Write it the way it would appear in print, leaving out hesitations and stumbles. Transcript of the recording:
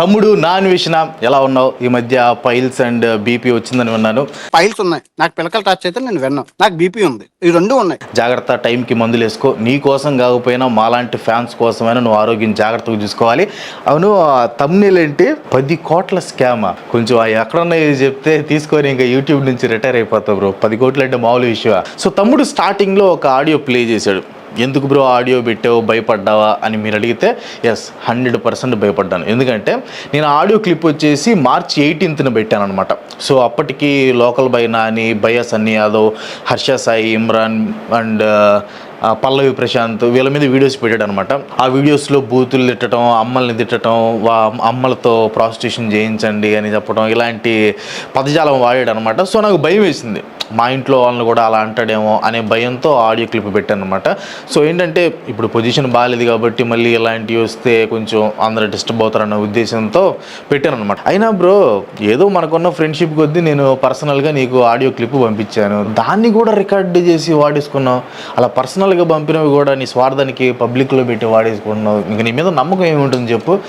తమ్ముడు నా అన్వేషణ ఎలా ఉన్నావు? ఈ మధ్య పైల్స్ అండ్ బీపీ వచ్చిందని విన్నాను. ఫైల్స్ ఉన్నాయి, నాకు పిల్లకలు టచ్ అయితే నేను విన్నాను, నాకు బీపీ ఉంది, ఈ రెండు ఉన్నాయి. జాగ్రత్త, టైంకి మందులు వేసుకో. నీ కోసం కాకపోయినా మాలాంటి ఫ్యాన్స్ కోసమైనా నువ్వు ఆరోగ్యం జాగ్రత్తగా చూసుకోవాలి. అవును, తమ్ముళ్ళు ఏంటి 10 కోట్ల స్కామా? కొంచెం ఎక్కడున్నాయి చెప్తే తీసుకొని ఇంకా యూట్యూబ్ నుంచి రిటైర్ అయిపోతావు బ్రో. 10 కోట్లు అంటే మామూలు విషయం. సో తమ్ముడు స్టార్టింగ్లో ఒక ఆడియో ప్లే చేశాడు. ఎందుకు బ్రో ఆడియో పెట్టావు, భయపడ్డావా అని మీరు అడిగితే ఎస్, 100% భయపడ్డాను. ఎందుకంటే నేను ఆడియో క్లిప్ వచ్చేసి March 18న పెట్టాను అనమాట. సో అప్పటికి లోకల్ బై నాని, బయస్ అన్ని యాదవ్, హర్ష సాయి, ఇమ్రాన్ అండ్ పల్లవి ప్రశాంత్ వీళ్ళ మీద వీడియోస్ పెట్టాడు అనమాట. ఆ వీడియోస్లో బూతులు తిట్టడం, అమ్మల్ని తిట్టడం, అమ్మలతో ప్రాస్టిట్యూషన్ చేయించండి అని చెప్పడం, ఇలాంటి పదజాలం వాడాడు అనమాట. సో నాకు భయం వేసింది, మా ఇంట్లో వాళ్ళని కూడా అలా అంటాడేమో అనే భయంతో ఆడియో క్లిప్ పెట్టాను అనమాట. సో ఏంటంటే ఇప్పుడు పొజిషన్ బాగాలేదు కాబట్టి మళ్ళీ ఇలాంటివి వస్తే కొంచెం అందరూ డిస్టర్బ్ అవుతారన్న ఉద్దేశంతో పెట్టాను అనమాట. అయినా బ్రో, ఏదో మనకున్న ఫ్రెండ్షిప్ కొద్దీ నేను పర్సనల్గా నీకు ఆడియో క్లిప్ పంపించాను, దాన్ని కూడా రికార్డ్ చేసి వాడేసుకున్నావు. అలా పర్సనల్గా పంపినవి కూడా నీ స్వార్థానికి పబ్లిక్లో పెట్టి వాడేసుకున్నావు. ఇంక నీ మీద నమ్మకం ఏముంటుంది చెప్పు?